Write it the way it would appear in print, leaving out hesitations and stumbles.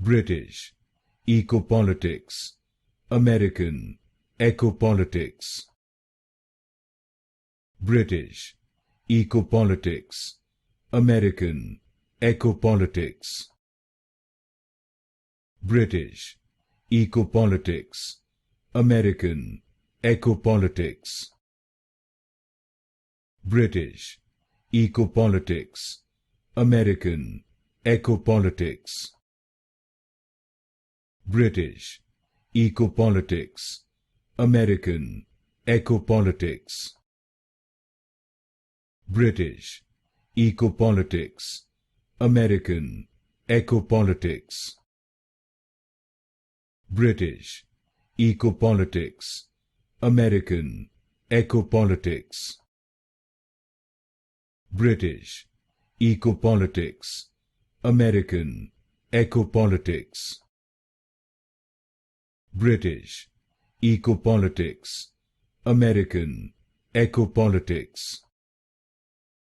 British, Ecopolitics, American, Ecopolitics. British, Ecopolitics, American, Ecopolitics. British, Ecopolitics, American, Ecopolitics. British, Ecopolitics, American, Ecopolitics. British, Ecopolitics, American, Ecopolitics. British, Ecopolitics, American, Ecopolitics. British, Ecopolitics, American, Ecopolitics. British, Ecopolitics, American, Ecopolitics. British, Ecopolitics, American, Ecopolitics.